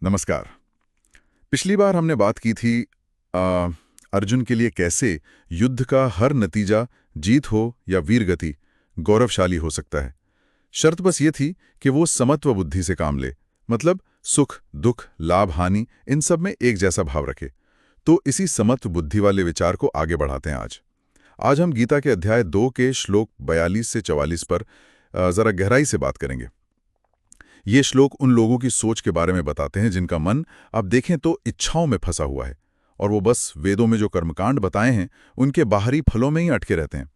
नमस्कार। पिछली बार हमने बात की थी अर्जुन के लिए कैसे युद्ध का हर नतीजा जीत हो या वीरगति गौरवशाली हो सकता है। शर्त बस ये थी कि वो समत्व बुद्धि से काम ले, मतलब सुख दुख लाभ हानि इन सब में एक जैसा भाव रखे। तो इसी समत्व बुद्धि वाले विचार को आगे बढ़ाते हैं आज हम गीता के अध्याय 2 के श्लोक 42 से 44 पर जरा गहराई से बात करेंगे। ये श्लोक उन लोगों की सोच के बारे में बताते हैं जिनका मन आप देखें तो इच्छाओं में फंसा हुआ है और वो बस वेदों में जो कर्मकांड बताए हैं उनके बाहरी फलों में ही अटके रहते हैं।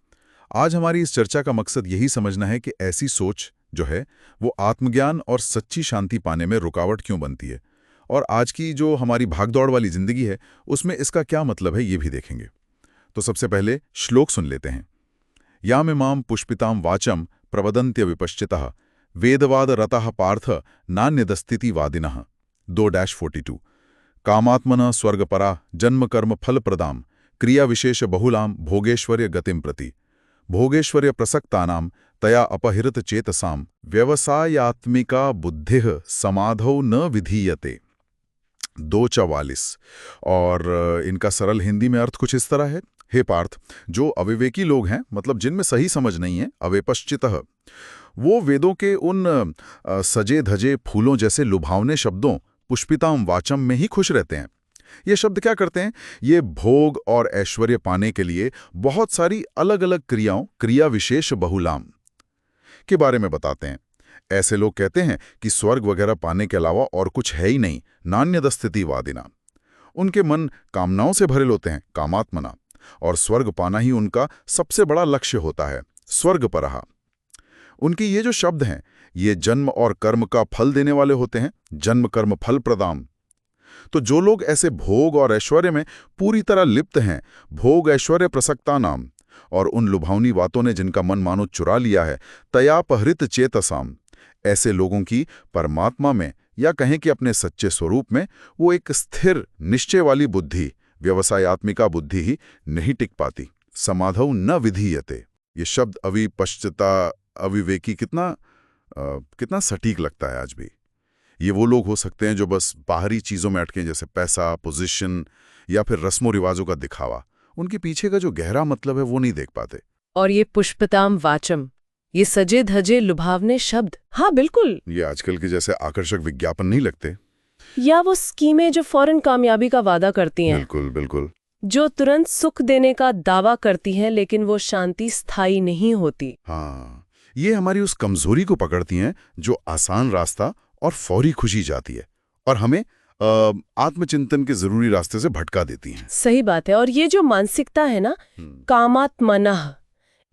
आज हमारी इस चर्चा का मकसद यही समझना है कि ऐसी सोच जो है वो आत्मज्ञान और सच्ची शांति पाने में रुकावट क्यों बनती है, और आज की जो हमारी भागदौड़ वाली जिंदगी है उसमें इसका क्या मतलब है ये भी देखेंगे। तो सबसे पहले श्लोक सुन लेते हैं। यामिमां पुष्पितां वाचम प्रवदन्त्य विपश्चितः वेदवाद रतः पार्थ नान्यदस्तितिवादिनः 2-42 कामात्मनः स्वर्गपरा जन्मकर्म फलप्रदां क्रिया विशेष बहुलां भोगेश्वर्य गतिं प्रति भोगेश्वर्य प्रसक्तानां तया अपहृत चेतसां व्यवसायात्मिका बुद्धिः समाधौ न विधीयते 2:44। और इनका सरल हिंदी में अर्थ कुछ इस तरह है। हे पार्थ, जो अविवेकी लोग हैं, मतलब जिनमें सही समझ नहीं है, अवेपश्चितः, वो वेदों के उन सजे धजे फूलों जैसे लुभावने शब्दों पुष्पिताम वाचम में ही खुश रहते हैं। ये शब्द क्या करते हैं? ये भोग और ऐश्वर्य पाने के लिए बहुत सारी अलग अलग क्रियाओं, क्रिया विशेष बहुलाम के बारे में बताते हैं। ऐसे लोग कहते हैं कि स्वर्ग वगैरह पाने के अलावा और कुछ है ही नहीं, नान्यदस्तितिवादिना। उनके मन कामनाओं से भरे होते हैं, कामात्मना, और स्वर्ग पाना ही उनका सबसे बड़ा लक्ष्य होता है, स्वर्ग परहा। उनके ये जो शब्द हैं ये जन्म और कर्म का फल देने वाले होते हैं, जन्म कर्म फल प्रदाम। तो जो लोग ऐसे भोग और ऐश्वर्य में पूरी तरह लिप्त हैं, भोग ऐश्वर्य प्रसक्ता नाम, और उन लुभावनी बातों ने जिनका मन मानो चुरा लिया है, तयापहृत चेतसाम, ऐसे लोगों की परमात्मा में या कहें कि अपने सच्चे स्वरूप में वो एक स्थिर निश्चय वाली बुद्धि, व्यवसायात्मिका बुद्धि ही नहीं टिक पाती। समाधौ न विधीयते। ये शब्द अविपश्चिता, अविवेकी कितना सटीक लगता है आज भी। ये वो लोग हो सकते हैं जो बस बाहरी चीजों में अटके, जैसे पैसा, पोजीशन या फिर रस्मों रिवाजों का दिखावा। उनके पीछे का जो गहरा मतलब है वो नहीं देख पाते। और ये पुष्पताम वाचम, ये सजे धजे लुभावने शब्द, हाँ बिल्कुल, ये आजकल के जैसे आकर्षक विज्ञापन नहीं लगते, या वो स्कीमें जो फौरन कामयाबी का वादा करती हैं, बिल्कुल बिल्कुल, जो तुरंत सुख देने का दावा करती हैं, लेकिन वो शांति स्थायी नहीं होती। हाँ, ये हमारी उस कमजोरी को पकड़ती हैं जो आसान रास्ता और फौरी खुशी जाती है और हमें आत्मचिंतन के जरूरी रास्ते से भटका देती हैं। सही बात है। और ये जो मानसिकता है ना, कामात्मनः,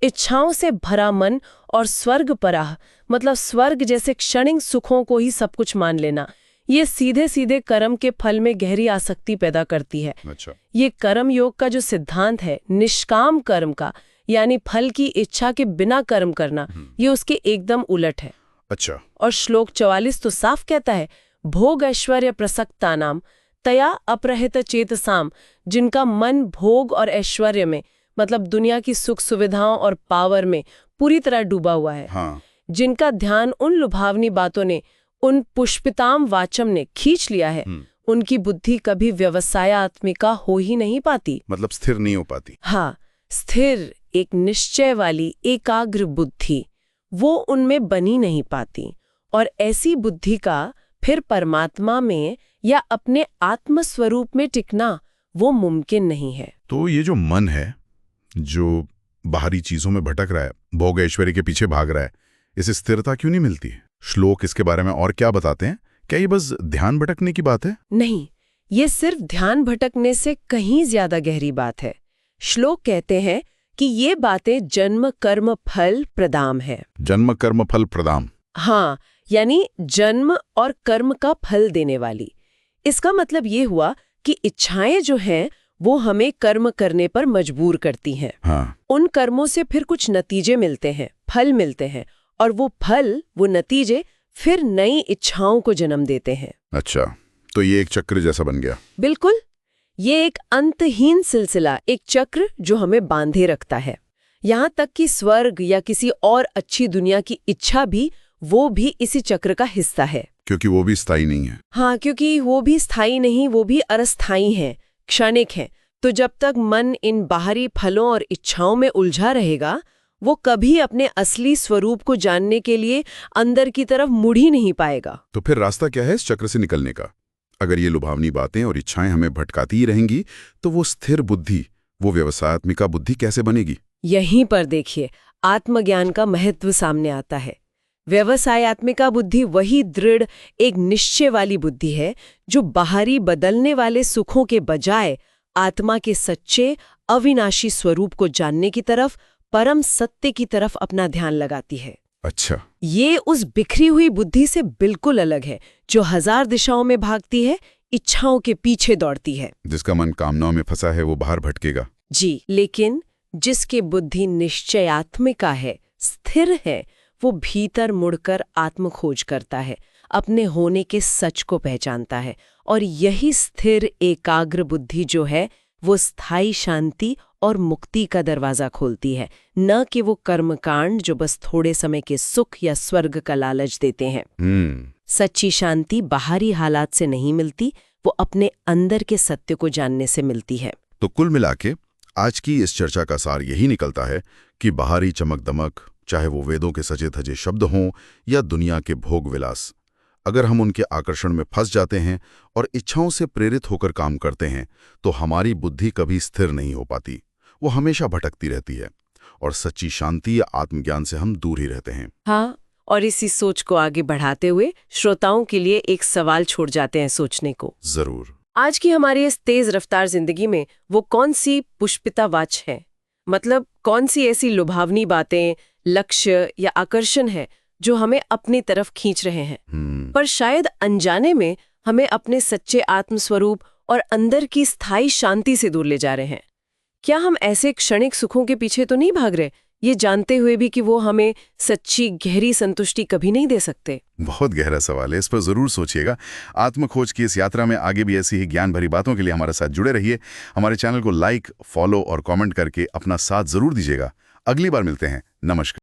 इच्छाओं से भरा मन, और स्वर्ग पराह, मतलब स्वर्ग जैसे क्षणिक सुखों को ही सब कुछ मान लेना, ये सीधे सीधे कर्म के फल में गहरी आसक्ति पैदा करती है। अच्छा। ये कर्म योग का जो सिद्धांत है, निष्काम कर्म का, यानी फल की इच्छा के बिना कर्म करना, ये उसके एकदम उलट है। अच्छा। और श्लोक 44 तो साफ कहता है, भोग ऐश्वर्य प्रसक्तानाम तया अपरहित चेतसाम, जिनका मन भोग और ऐश्वर्य में, मतलब दुनिया की सुख सुविधाओं और पावर में पूरी तरह डूबा हुआ है। हाँ। जिनका ध्यान उन लुभावनी बातों ने, उन पुष्पिताम वाचम ने खींच लिया है, उनकी बुद्धि कभी व्यवसायात्मिका हो ही नहीं पाती, मतलब स्थिर नहीं हो पाती। हाँ, स्थिर, एक निश्चय वाली एकाग्र बुद्धि वो उनमें बनी नहीं पाती। और ऐसी बुद्धि का फिर परमात्मा में या अपने आत्म स्वरूप में टिकना वो मुमकिन नहीं है। तो ये जो मन है जो बाहरी चीजों में भटक रहा है, भोग ऐश्वर्य के पीछे भाग रहा है, इसे स्थिरता क्यों नहीं मिलती? श्लोक इसके बारे में और क्या बताते हैं? क्या ये बस ध्यान भटकने की बात है? नहीं, ये सिर्फ ध्यान भटकने से कहीं ज्यादा गहरी बात है। श्लोक कहते हैं कि ये बातें जन्म कर्म फल प्रदाम है। जन्म कर्म फल प्रदाम, हाँ, यानी जन्म और कर्म का फल देने वाली। इसका मतलब ये हुआ कि इच्छाएं जो हैं वो हमें कर्म करने पर मजबूर करती हैं। हाँ। उन कर्मों से फिर कुछ नतीजे मिलते हैं, फल मिलते हैं, और वो फल, वो नतीजे फिर नई इच्छाओं को जन्म देते हैं। अच्छा, तो ये एक चक्र जैसा बन गया। बिल्कुल, ये एक अंतहीन सिलसिला, एक चक्र जो हमें बांधे रखता है। यहाँ तक कि स्वर्ग या किसी और अच्छी दुनिया की इच्छा भी, वो भी इसी चक्र का हिस्सा है। क्योंकि वो भी स्थायी नहीं है। हाँ, क्योंकि वो भी स्थायी नहीं, वो भी अस्थायी है, क्षणिक है। तो जब तक मन इन बाहरी फलों और इच्छाओं में उलझा रहेगा, वो कभी अपने असली स्वरूप को जानने के लिए अंदर की तरफ मुड़ ही नहीं पाएगा। तो फिर रास्ता क्या है इस चक्र से निकलने का? अगर ये लुभावनी बातें और इच्छाएं हमें भटकाती ही रहेंगी, तो वो स्थिर बुद्धि, वो व्यवसायत्मिका बुद्धि कैसे बनेगी? यहीं पर देखिए, आत्मज्ञान का महत्व सामने आता है। व्यवसायत्मिका बुद्धि वही दृढ़, एक निश्चय वाली बुद्धि है जो बाहरी बदलने वाले सुखों के बजाय आत्मा के सच्चे अविनाशी स्वरूप को जानने की तरफ, परम सत्य की तरफ अपना ध्यान लगाती है। अच्छा, ये उस बिखरी हुई बुद्धि से बिल्कुल अलग है जो हजार दिशाओं में भागती है, इच्छाओं के पीछे दौड़ती है। जिसका मन कामनाओं में फंसा है वो बाहर भटकेगा। जी, लेकिन जिसकी बुद्धि निश्चयात्मिका है, स्थिर है, वो भीतर मुड़कर आत्मखोज करता है, अपने होने के सच को पहचानता है। और यही स्थिर एकाग्र बुद्धि जो है, वो स्थायी शांति और मुक्ति का दरवाजा खोलती है, न कि वो कर्मकांड जो बस थोड़े समय के सुख या स्वर्ग का लालच देते हैं। सच्ची शांति बाहरी हालात से नहीं मिलती, वो अपने अंदर के सत्य को जानने से मिलती है। तो कुल मिला के आज की इस चर्चा का सार यही निकलता है कि बाहरी चमक दमक, चाहे वो वेदों के सजे धजे शब्द हों या दुनिया के भोग विलास, अगर हम उनके आकर्षण में फंस जाते हैं और इच्छाओं से प्रेरित होकर काम करते हैं, तो हमारी बुद्धि कभी स्थिर नहीं हो पाती, वो हमेशा भटकती रहती है और सच्ची शांति या आत्मज्ञान से हम दूर ही रहते हैं। हाँ, और इसी सोच को आगे बढ़ाते हुए श्रोताओं के लिए एक सवाल छोड़ जाते हैं सोचने को। जरूर। आज की हमारी इस तेज रफ्तार जिंदगी में वो कौन सी पुष्पिता वाच है? मतलब कौन सी ऐसी लुभावनी बातें, लक्ष्य या आकर्षण है जो हमें अपनी तरफ खींच रहे हैं, पर शायद अनजाने में हमें अपने सच्चे आत्मस्वरूप और अंदर की स्थायी शांति से दूर ले जा रहे हैं। क्या हम ऐसे क्षणिक सुखों के पीछे तो नहीं भाग रहे, ये जानते हुए भी कि वो हमें सच्ची गहरी संतुष्टि कभी नहीं दे सकते? बहुत गहरा सवाल है, इस पर जरूर सोचिएगा। आत्मखोज की इस यात्रा में आगे भी ऐसी ही ज्ञान भरी बातों के लिए हमारे साथ जुड़े रहिए। हमारे चैनल को लाइक, फॉलो और कमेंट करके अपना साथ जरूर दीजिएगा। अगली बार मिलते हैं। नमस्कार।